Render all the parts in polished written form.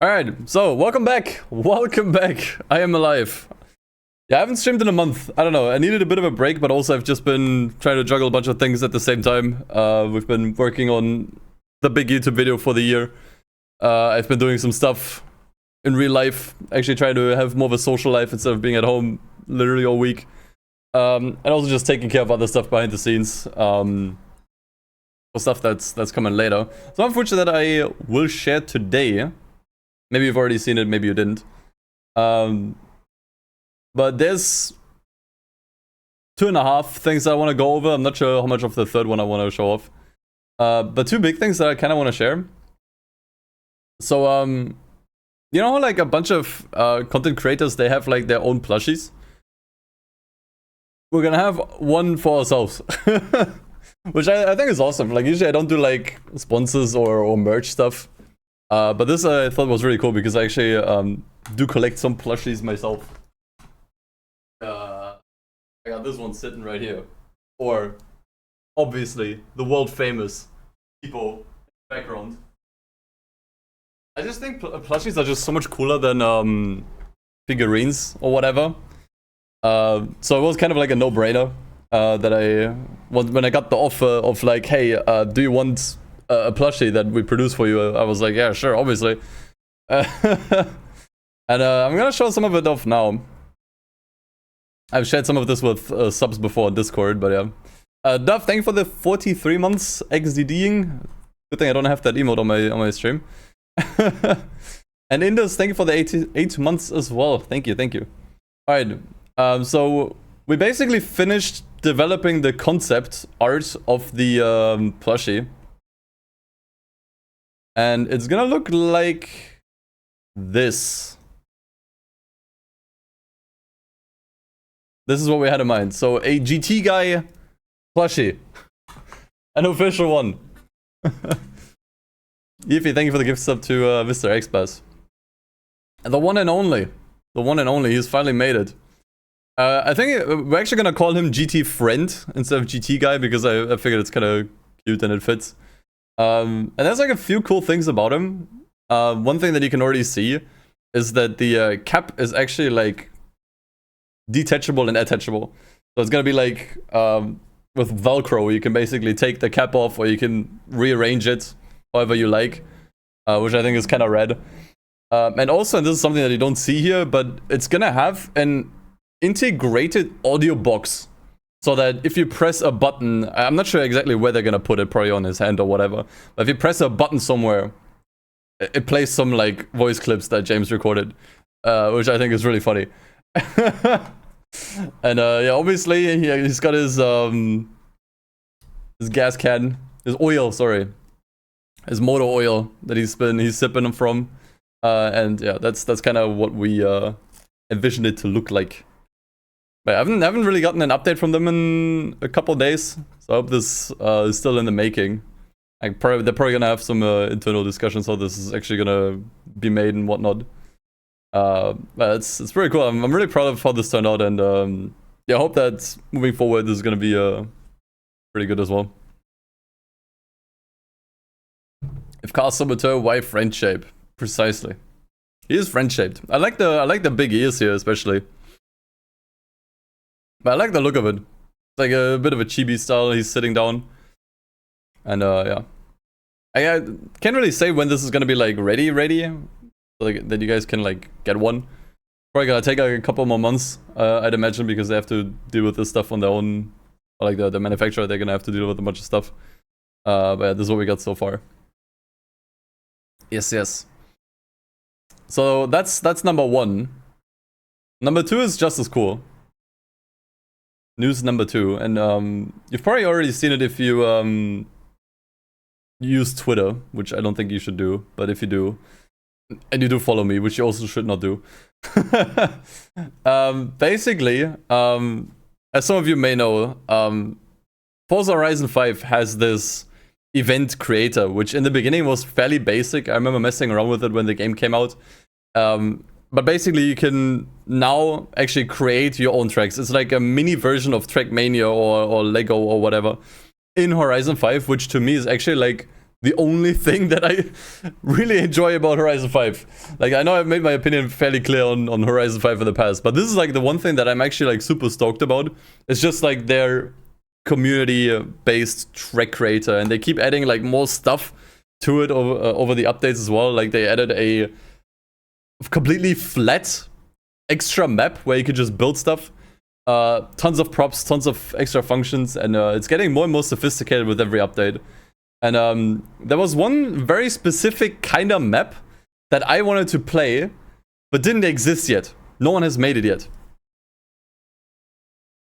Alright, so welcome back. Welcome back. I am alive. Yeah, I haven't streamed in a month. I don't know. I needed a bit of a break, but also I've just been trying to juggle a bunch of things at the same time. We've been working on the big YouTube video for the year. I've been doing some stuff in real life. Actually trying to have more of a social life instead of being at home literally all week. And also just taking care of other stuff behind the scenes. For stuff that's coming later. So I'm fortunate that I will share today. Maybe you've already seen it, maybe you didn't. But there's 2.5 things I want to go over. I'm not sure how much of the third one I want to show off. But 2 big things that I kind of want to share. So, you know how like a bunch of content creators, they have like their own plushies? We're gonna have one for ourselves. Which I think is awesome. Like usually I don't do like sponsors or merch stuff. But this I thought was really cool because I actually do collect some plushies myself. I got this one sitting right here. Or, obviously, the world famous people in the background. I just think plushies are just so much cooler than figurines or whatever. So it was kind of like a no-brainer that when I got the offer of like, hey, do you want a plushie that we produce for you? I was like, yeah, sure, obviously. And I'm gonna show some of it off now. I've shared some of this with subs before on Discord, but yeah. Duff, thank you for the 43 months XDDing. Good thing I don't have that emote on my stream. And Indus, thank you for the 88 months as well. Thank you, thank you. Alright, so we basically finished developing the concept art of the plushie. And it's gonna look like this. This is what we had in mind. So a GT guy plushie. An official one. Yiffy, thank you for the gift sub to Mr. Xbass. And the one and only. The one and only. He's finally made it. I think we're actually gonna call him GT friend instead of GT guy because I figured it's kind of cute and it fits. And there's like a few cool things about him. One thing that you can already see is that the cap is actually like detachable and attachable. So it's gonna be like with Velcro, you can basically take the cap off or you can rearrange it however you like, which I think is kind of rad. And also, and this is something that you don't see here, but it's gonna have an integrated audio box. So that if you press a button, I'm not sure exactly where they're gonna put it, probably on his hand or whatever. But if you press a button somewhere, it plays some like voice clips that James recorded, which I think is really funny. And yeah, obviously he's got his gas can, his oil, sorry, his motor oil that he's sipping from, and yeah, that's kind of what we envisioned it to look like. But I haven't really gotten an update from them in a couple days, so I hope this is still in the making. They're probably gonna have some internal discussions how this is actually gonna be made and whatnot. But it's pretty cool. I'm really proud of how this turned out, and yeah, I hope that moving forward this is gonna be pretty good as well. If car saboteur, why friend shape? Precisely. He is friend shaped. I like the big ears here especially. But I like the look of it. It's like a bit of a chibi style. He's sitting down. And yeah. I can't really say when this is gonna be like ready. So like, that you guys can like get one. Probably gonna take like a couple more months, I'd imagine, because they have to deal with this stuff on their own. Or like the manufacturer, they're gonna have to deal with a bunch of stuff. But yeah, this is what we got so far. Yes. So that's number 1. Number 2 is just as cool. News number 2, and you've probably already seen it if you use Twitter, which I don't think you should do, but if you do, and you do follow me, which you also should not do. Basically, as some of you may know, Forza Horizon 5 has this event creator, which in the beginning was fairly basic. I remember messing around with it when the game came out. But basically, you can now actually create your own tracks. It's like a mini version of Trackmania or Lego or whatever in Horizon 5, which to me is actually like the only thing that I really enjoy about Horizon 5. Like, I know I've made my opinion fairly clear on Horizon 5 in the past, but this is like the one thing that I'm actually like super stoked about. It's just like their community-based track creator, and they keep adding like more stuff to it over the updates as well. Like, they added a completely flat extra map where you could just build stuff. Tons of props, tons of extra functions, and it's getting more and more sophisticated with every update. And there was one very specific kind of map that I wanted to play, but didn't exist yet. No one has made it yet.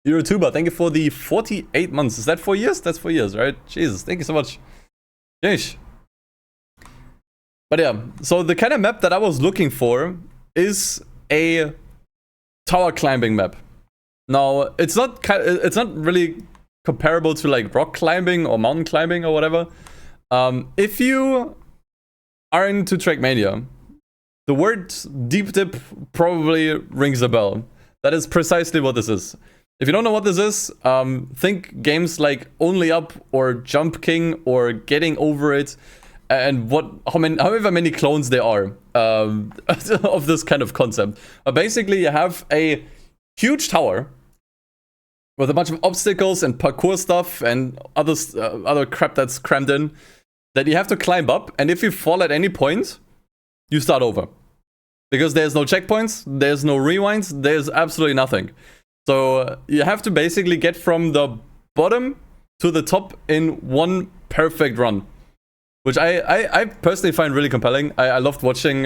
YouTuber, thank you for the 48 months. Is that 4 years? That's 4 years, right? Jesus, thank you so much. Yeesh. But yeah, so the kind of map that I was looking for is a tower climbing map. Now, it's not really comparable to like rock climbing or mountain climbing or whatever. If you are into Trackmania, the word deep dip probably rings a bell. That is precisely what this is. If you don't know what this is, think games like Only Up or Jump King or Getting Over It, and however many clones there are of this kind of concept. Basically, you have a huge tower with a bunch of obstacles and parkour stuff and other crap that's crammed in that you have to climb up. And if you fall at any point, you start over. Because there's no checkpoints, there's no rewinds, there's absolutely nothing. So you have to basically get from the bottom to the top in one perfect run. Which I personally find really compelling. I loved watching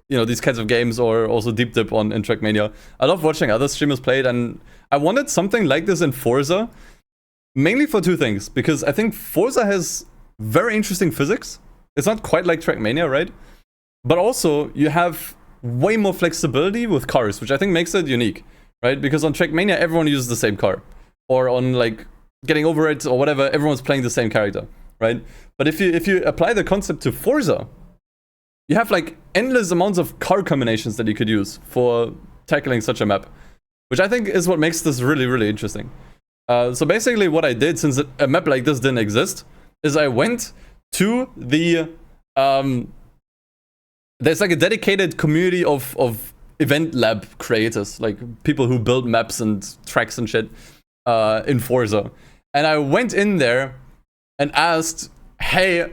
these kinds of games, or also Deep Dip in Trackmania. I love watching other streamers play it, and I wanted something like this in Forza, mainly for two things. Because I think Forza has very interesting physics. It's not quite like Trackmania, right? But also, you have way more flexibility with cars, which I think makes it unique, right? Because on Trackmania, everyone uses the same car. Or on, like, Getting Over It or whatever, everyone's playing the same character, right? But if you apply the concept to Forza, you have like endless amounts of car combinations that you could use for tackling such a map, which I think is what makes this really, really interesting. So basically what I did, since a map like this didn't exist, is I went to the... there's like a dedicated community of event lab creators, like people who build maps and tracks and shit in Forza. And I went in there and asked, hey,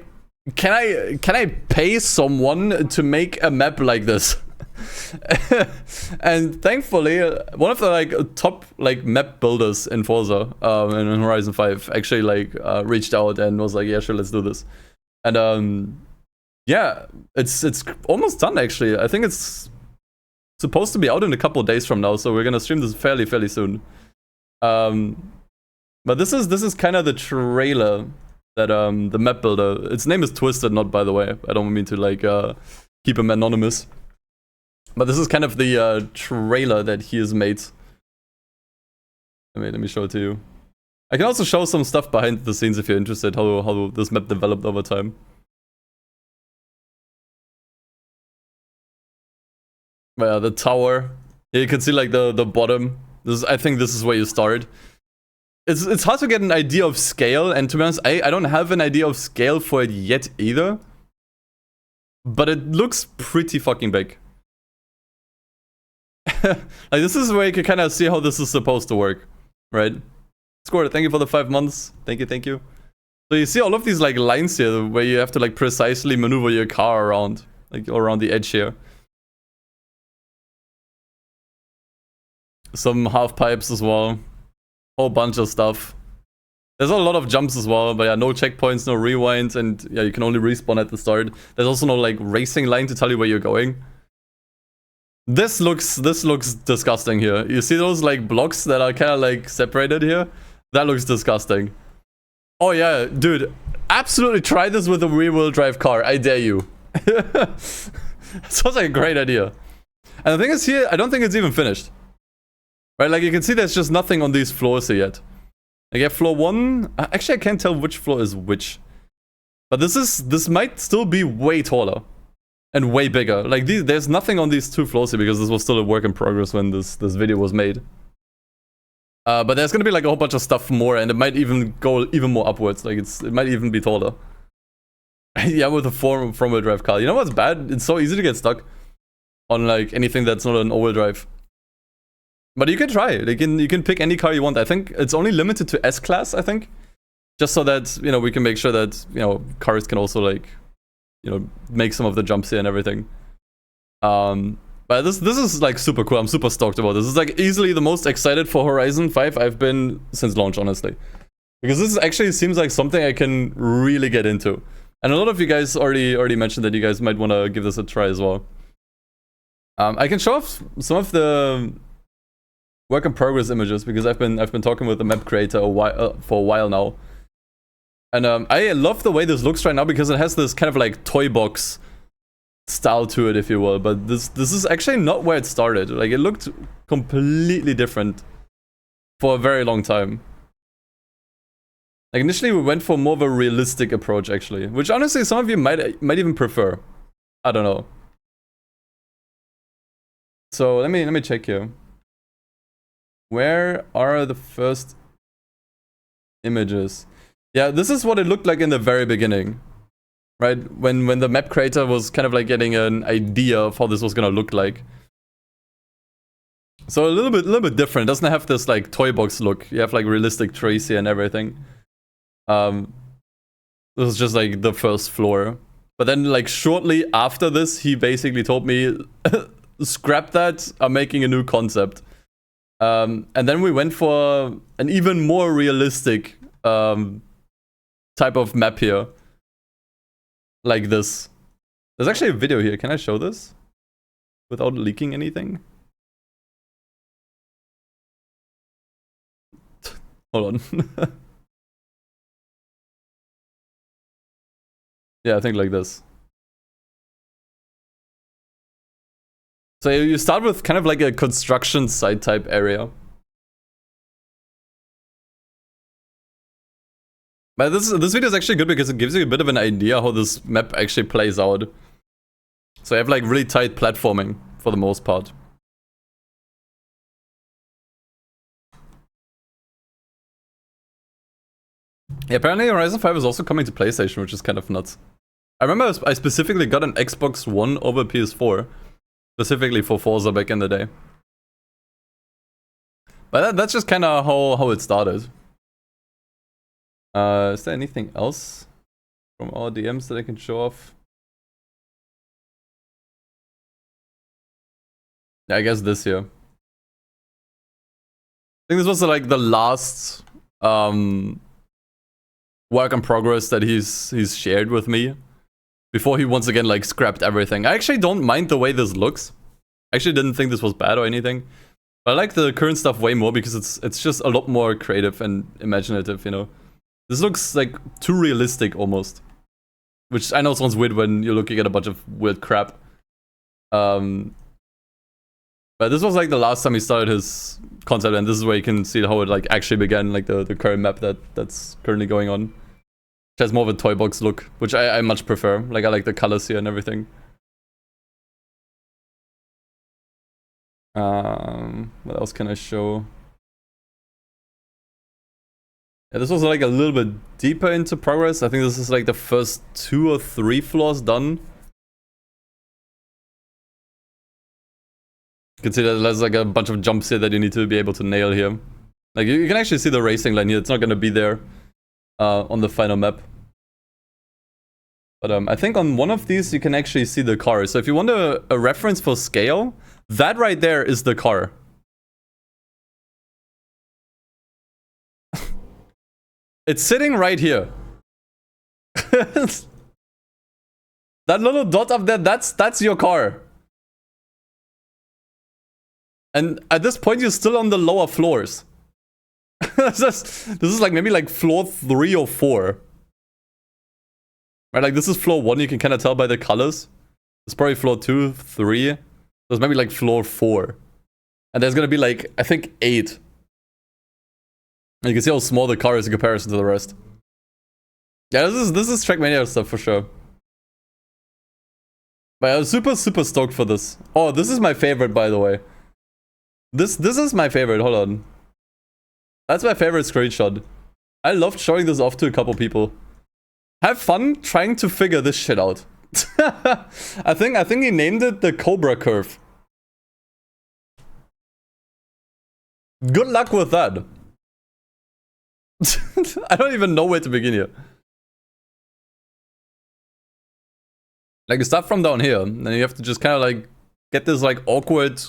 can I pay someone to make a map like this? And thankfully, one of the like top like map builders in Forza in Horizon 5 actually like reached out and was like, yeah, sure, let's do this. And yeah, it's almost done actually. I think it's supposed to be out in a couple of days from now, so we're gonna stream this fairly soon. But this is kind of the trailer that the map builder, its name is Twisted, not by the way. I don't mean to like keep him anonymous. But this is kind of the trailer that he has made. Let me show it to you. I can also show some stuff behind the scenes if you're interested, how this map developed over time. Yeah, the tower. Here you can see like the bottom. I think this is where you start. It's hard to get an idea of scale, and to be honest, I don't have an idea of scale for it yet either. But it looks pretty fucking big. Like, this is where you can kind of see how this is supposed to work, right? Score, thank you for the 5 months. Thank you. So you see all of these like lines here where you have to like precisely maneuver your car around, like around the edge here. Some half pipes as well. Whole bunch of stuff. There's a lot of jumps as well, but yeah, no checkpoints, no rewinds, and yeah, you can only respawn at the start. There's also no like racing line to tell you where you're going. This looks disgusting here. You see those like blocks that are kind of like separated here? That looks disgusting. Oh yeah, dude, absolutely try this with a rear-wheel drive car. I dare you. Sounds like a great idea. And the thing is here, I don't think it's even finished. Right, like you can see there's just nothing on these floors here yet. Like, yeah, floor 1... Actually, I can't tell which floor is which. But this might still be way taller. And way bigger. Like, there's nothing on these 2 floors here because this was still a work in progress when this video was made. But there's gonna be like a whole bunch of stuff more, and it might even go even more upwards. Like, it might even be taller. Yeah, with a front-wheel drive car. You know what's bad? It's so easy to get stuck on like anything that's not an all-wheel drive. But you can try it. You can pick any car you want. I think it's only limited to S-Class, I think. Just so that, you know, we can make sure that, you know, cars can also like, you know, make some of the jumps here and everything. But this is like super cool. I'm super stoked about this. This is like easily the most excited for Horizon 5 I've been since launch, honestly. Because this actually seems like something I can really get into. And a lot of you guys already mentioned that you guys might want to give this a try as well. I can show off some of the work in progress images because I've been talking with the map creator for a while now. And I love the way this looks right now because it has this kind of like toy box style to it, if you will. But this is actually not where it started. Like, it looked completely different for a very long time. Like, initially we went for more of a realistic approach, actually, which honestly some of you might even prefer. I don't know. So let me check here. Where are the first images? Yeah, this is what it looked like in the very beginning, right? When the map creator was kind of like getting an idea of how this was gonna look like. So a little bit different. It doesn't have this like toy box look. You have like realistic trees here and everything. This is just like the first floor. But then like shortly after this, he basically told me, scrap that, I'm making a new concept. And then we went for an even more realistic type of map here. Like this. There's actually a video here. Can I show this? Without leaking anything? Hold on. Yeah, I think like this. So you start with kind of like a construction site type area. But this video is actually good because it gives you a bit of an idea how this map actually plays out. So you have like really tight platforming for the most part. Yeah, apparently Horizon 5 is also coming to PlayStation, which is kind of nuts. I remember I specifically got an Xbox One over PS4. Specifically for Forza back in the day. But that's just kind of how it started. Is there anything else from our DMs that I can show off? Yeah, I guess this here. I think this was like the last work in progress that he's shared with me before he once again like scrapped everything. I actually don't mind the way this looks. I actually didn't think this was bad or anything. But I like the current stuff way more because it's just a lot more creative and imaginative, you know. This looks like too realistic almost. Which I know sounds weird when you're looking at a bunch of weird crap. But this was like the last time he started his concept, and this is where you can see how it like actually began, like the current map that's currently going on. Which has more of a toy box look, which I much prefer. Like, I like the colors here and everything. What else can I show? Yeah, this was like a little bit deeper into progress. I think this is like the first 2 or 3 floors done. You can see that there's like a bunch of jumps here that you need to be able to nail here. Like, you can actually see the racing line here. It's not going to be there on the final map. But I think on one of these you can actually see the car. So if you want a reference for scale, that right there is the car. It's sitting right here. That little dot up there, that's your car. And at this point you're still on the lower floors. This is like maybe like floor 3 or 4. Right, like this is floor 1, you can kind of tell by the colors. It's probably floor 2, 3. There's maybe like floor 4. And there's gonna be like, I think 8. And you can see how small the car is in comparison to the rest. Yeah, this is Trackmania stuff for sure. But I was super stoked for this. Oh, this is my favorite, by the way. This is my favorite, hold on. That's my favorite screenshot. I loved showing this off to a couple people. have fun trying to figure this shit out. I think he named it the Cobra curve. Good luck with that. I don't even know where to begin here. Like, you start from down here, and then you have to just kind of like get this like awkward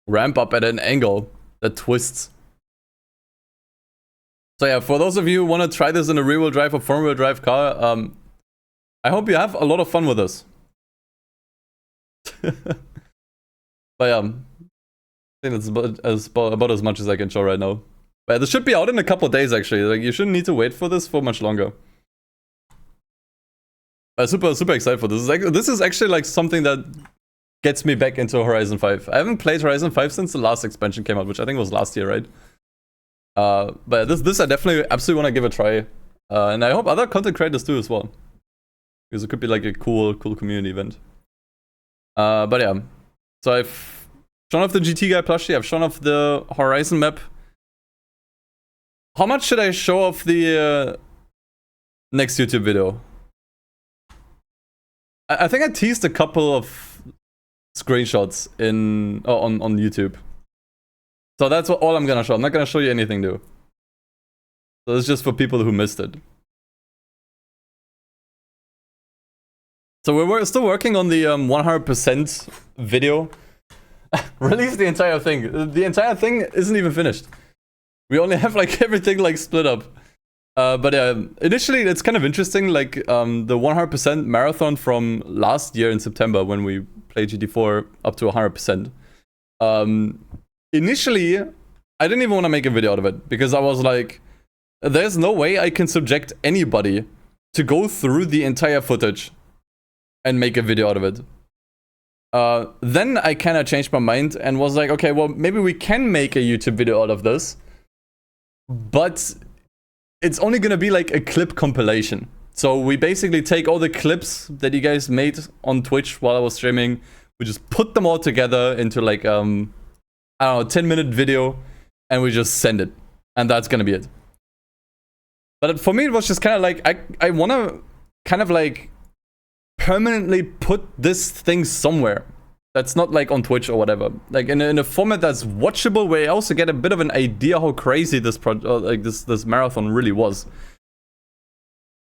ramp up at an angle that twists. So yeah, for those of you who want to try this in a rear-wheel drive or front-wheel drive car, I hope you have a lot of fun with this. But yeah, I think that's about as much as I can show right now. But yeah, this should be out in a couple of days actually. Like, you shouldn't need to wait for this for much longer. I'm super excited for this. This is actually like something that gets me back into Horizon 5. I haven't played Horizon 5 since the last expansion came out, which I think was last year, right? But this I definitely absolutely want to give a try. And I hope other content creators do as well. Because it could be like a cool community event. But yeah. So I've shown off the GT guy plushie, I've shown off the Horizon map. How much should I show off the next YouTube video? I think I teased a couple of screenshots on YouTube. So that's all I'm gonna show. I'm not gonna show you anything new. So it's just for people who missed it. So we're still working on the 100% video. Release the entire thing. The entire thing isn't even finished. We only have like everything like split up. But initially it's kind of interesting, like the 100% marathon from last year in September when we played GT4 up to 100%. Initially, I didn't even want to make a video out of it because I was like, there's no way I can subject anybody to go through the entire footage and make a video out of it. Then I kind of changed my mind and was like, okay, well, maybe we can make a YouTube video out of this, but it's only gonna be like a clip compilation. So we basically take all the clips that you guys made on Twitch while I was streaming, we just put them all together into like, I don't know, 10-minute video, and we just send it. And that's gonna be it. But for me, it was just kind of like, I wanna kind of like permanently put this thing somewhere that's not like on Twitch or whatever, like in a format that's watchable, where I also get a bit of an idea how crazy this this marathon really was.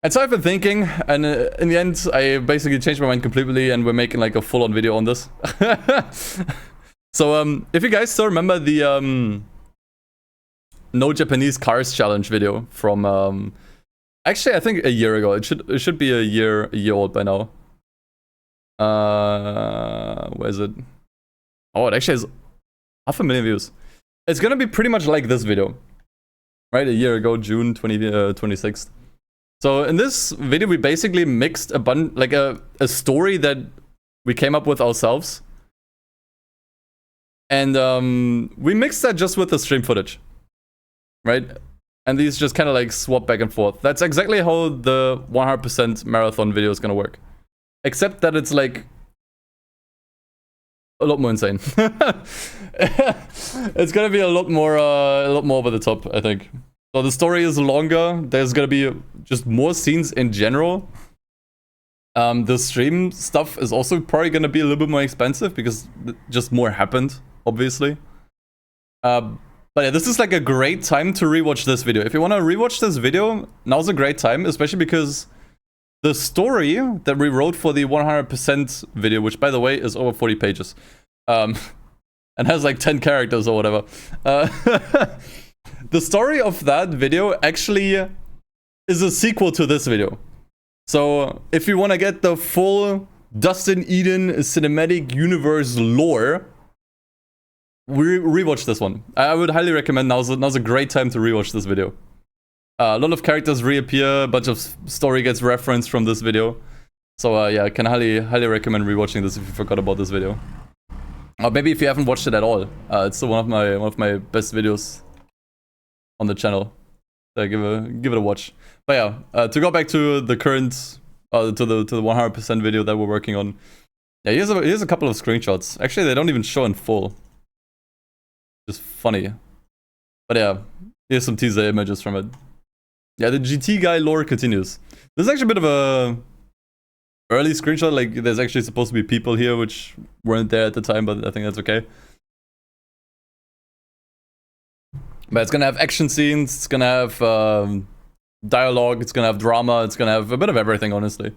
And so I've been thinking, and in the end I basically changed my mind completely, and we're making like a full-on video on this. So if you guys still remember the No Japanese Cars challenge video from actually I think a year ago, it should be a year old by now. Where is it? Oh, it actually has 500,000 views. It's gonna be pretty much like this video, right? A year ago, June 26th. So in this video, we basically mixed a bunch, like a story that we came up with ourselves, and we mixed that just with the stream footage, right? And these just kind of like swap back and forth. That's exactly how the 100% marathon video is gonna work. Except that it's like a lot more insane. It's gonna be a lot more over the top, I think. So the story is longer. There's gonna be just more scenes in general. The stream stuff is also probably gonna be a little bit more expensive because just more happened, obviously. But yeah, this is like a great time to rewatch this video. If you want to rewatch this video, now's a great time, especially because the story that we wrote for the 100% video, which by the way is over 40 pages, and has like 10 characters or whatever. The story of that video actually is a sequel to this video. So if you want to get the full DustinEden cinematic universe lore, rewatch this one. I would highly recommend. Now's a great time to rewatch this video. A lot of characters reappear, a bunch of story gets referenced from this video. So yeah, I can highly recommend rewatching this if you forgot about this video. Or maybe if you haven't watched it at all. It's still one of my best videos on the channel. So give it a watch. But yeah, to go back to the current to the 100% video that we're working on. Yeah, here's a couple of screenshots. Actually, they don't even show in full. Just funny. But yeah, here's some teaser images from it. Yeah, the GT guy lore continues. This is actually a bit of a early screenshot. Like, there's actually supposed to be people here which weren't there at the time, but I think that's okay. But it's gonna have action scenes, it's gonna have dialogue, it's gonna have drama, it's gonna have a bit of everything, honestly.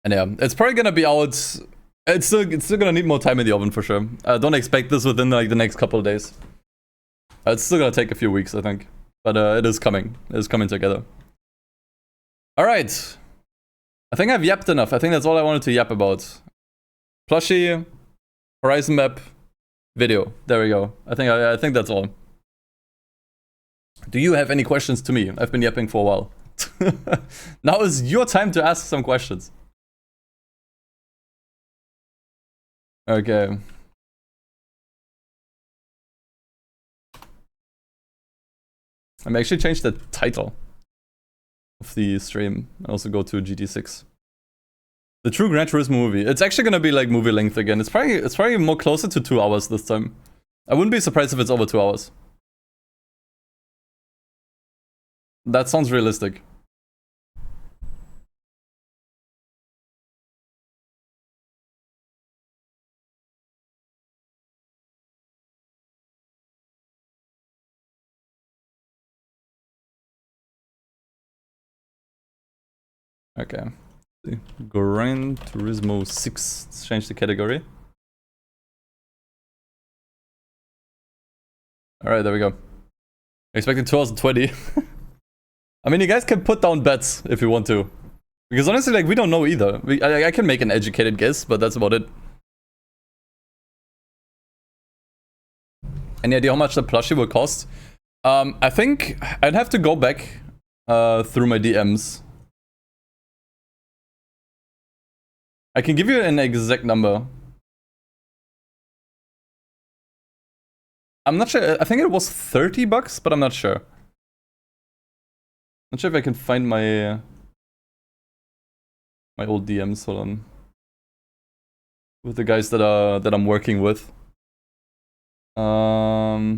And yeah, it's probably gonna be out. It's still gonna need more time in the oven for sure. Don't expect this within like the next couple of days. It's still gonna take a few weeks, I think. But it is coming. It is coming together. Alright. I think I've yapped enough. I think that's all I wanted to yap about. Plushie, Horizon map, video. There we go. I think that's all. Do you have any questions to me? I've been yapping for a while. Now is your time to ask some questions. Okay. I'm actually change the title of the stream. I also go to GT6. The true Gran Turismo movie. It's actually gonna be like movie length again. It's probably more closer to 2 hours this time. I wouldn't be surprised if it's over 2 hours. That sounds realistic. Okay. Gran Turismo 6. Let's change the category. Alright, there we go. Expecting 2020. I mean, you guys can put down bets if you want to. Because honestly, like, we don't know either. I can make an educated guess, but that's about it. Any idea how much the plushie will cost? I think I'd have to go back through my DMs. I can give you an exact number. I'm not sure. I think it was 30 bucks, but I'm not sure. Not sure if I can find my old DMs. Hold on. With the guys that I'm working with. Let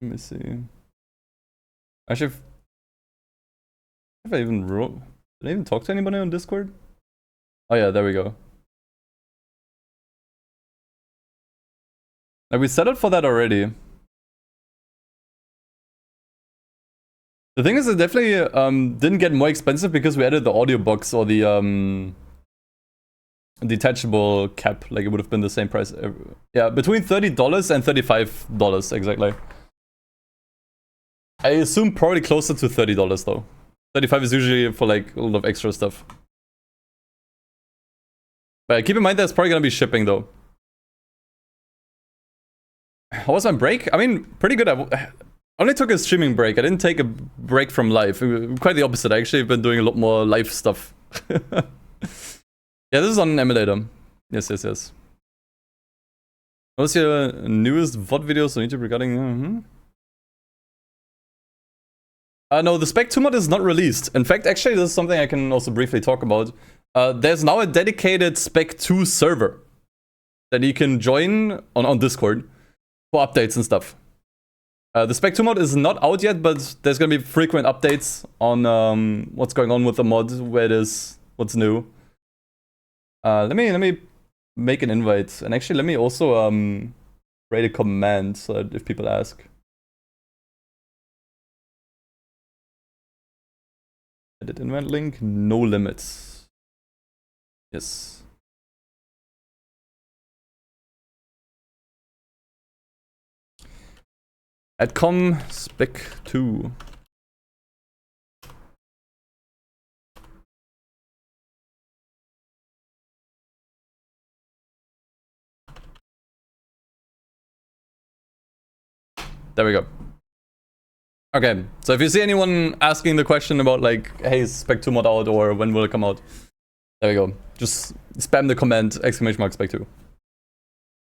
me see. Actually, if I even wrote, did I even talk to anybody on Discord? Oh yeah, there we go. Like, we set up for that already. The thing is, it definitely didn't get more expensive because we added the audio box or the detachable cap. Like, it would have been the same price. Yeah, between $30 and $35 exactly. I assume probably closer to $30 though. 35 is usually for like a lot of extra stuff. But keep in mind that's probably gonna be shipping though. How was my break? I mean, pretty good. I only took a streaming break. I didn't take a break from live. Quite the opposite. I actually have been doing a lot more live stuff. Yeah, this is on an emulator. Yes. What was your newest VOD videos on YouTube regarding... no, the Spec II Mod is not released. In fact, actually, this is something I can also briefly talk about. There's now a dedicated Spec II server that you can join on Discord for updates and stuff. The Spec II Mod is not out yet, but there's gonna be frequent updates on what's going on with the mod, where it is, what's new. Let me make an invite, and actually let me also create a command so that if people ask. Edit invite link, no limits. Yes. Adcom Spec 2. There we go. Okay, so if you see anyone asking the question about like, hey, is Spec II mod out or when will it come out? There we go. Just spam the comment, !Spec 2.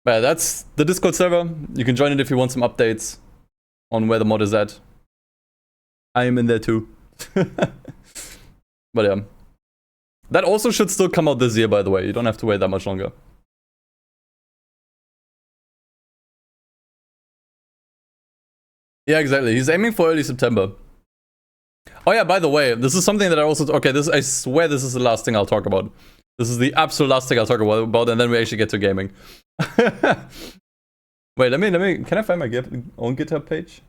But yeah, that's the Discord server. You can join it if you want some updates on where the mod is at. I am in there too. But yeah. That also should still come out this year, by the way. You don't have to wait that much longer. Yeah, exactly. He's aiming for early September. Oh yeah, by the way, this is something that I also... Okay, I swear this is the last thing I'll talk about. This is the absolute last thing I'll talk about, and then we actually get to gaming. Wait, let me... Can I find my own GitHub page?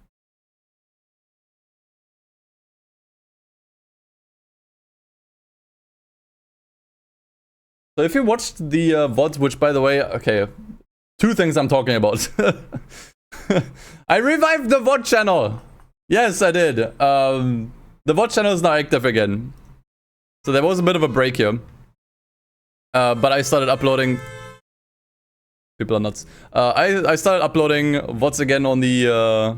So if you watched the VOD, which by the way... Okay, 2 things I'm talking about. I revived the VOD channel! Yes, I did. The VOD channel is now active again. So there was a bit of a break here. But I started uploading... People are nuts. I started uploading VODs again on the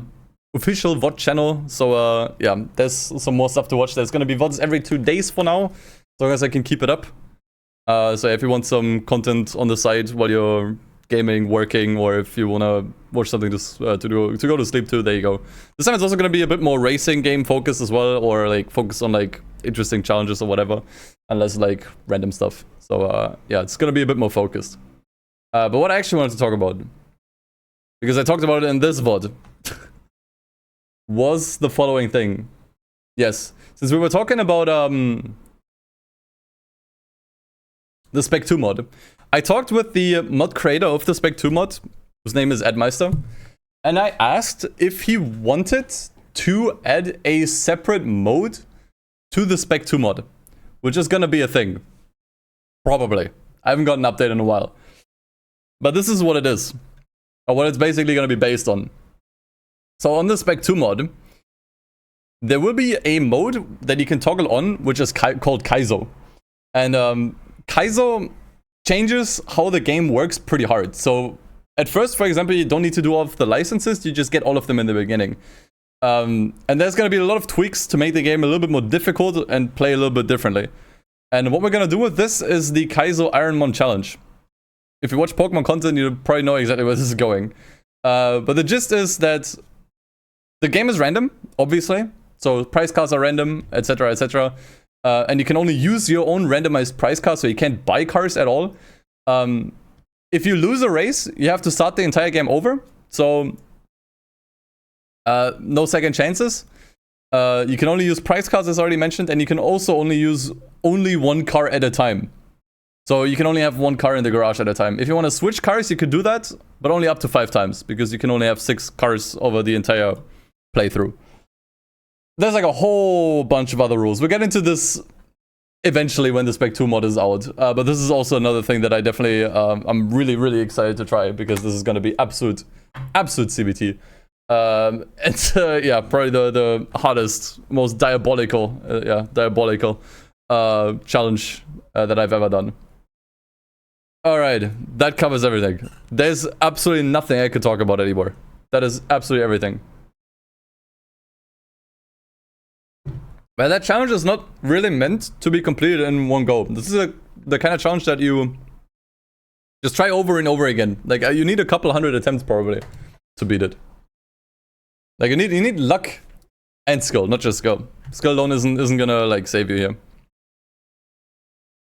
official VOD channel. So yeah, there's some more stuff to watch. There's gonna be VODs every 2 days for now, as long as I can keep it up. So if you want some content on the side while you're gaming, working, or if you wanna watch something to go to sleep too, there you go. This time it's also gonna be a bit more racing game focused as well, or like focus on like interesting challenges or whatever, and less like random stuff. So yeah, it's gonna be a bit more focused. But what I actually wanted to talk about, because I talked about it in this VOD, was the following thing. Yes, since we were talking about the Spec II mod, I talked with the mod creator of the Spec II mod, whose name is Edmeister, and I asked if he wanted to add a separate mode to the Spec II mod, which is gonna be a thing. Probably. I haven't got an update in a while. But this is what it is, or what it's basically gonna be based on. So on the Spec II mod, there will be a mode that you can toggle on, which is called Kaizo. And Kaizo changes how the game works pretty hard. So at first, for example, you don't need to do all of the licenses, you just get all of them in the beginning. And there's gonna be a lot of tweaks to make the game a little bit more difficult and play a little bit differently. And what we're gonna do with this is the Kaizo Ironmon challenge. If you watch Pokemon content, you probably know exactly where this is going. But the gist is that the game is random, obviously. So prize cards are random, etc, etc. And you can only use your own randomized prize cards, so you can't buy cards at all. If you lose a race, you have to start the entire game over. So no second chances. You can only use prize cards, as already mentioned, and you can also only use only 1 car at a time. So you can only have 1 car in the garage at a time. If you want to switch cars, you could do that, but only up to 5 times, because you can only have 6 cars over the entire playthrough. There's like a whole bunch of other rules. We'll get into this eventually when the Spec II mod is out. But this is also another thing that I definitely, I'm really, really excited to try, because this is going to be absolute CBT. And yeah, probably the hardest, most diabolical, challenge that I've ever done. Alright, that covers everything. There's absolutely nothing I could talk about anymore. That is absolutely everything. But that challenge is not really meant to be completed in one go. This is the kind of challenge that you just try over and over again. Like, you need a couple hundred attempts probably to beat it. Like, you need luck and skill, not just skill. Skill alone isn't gonna like save you here.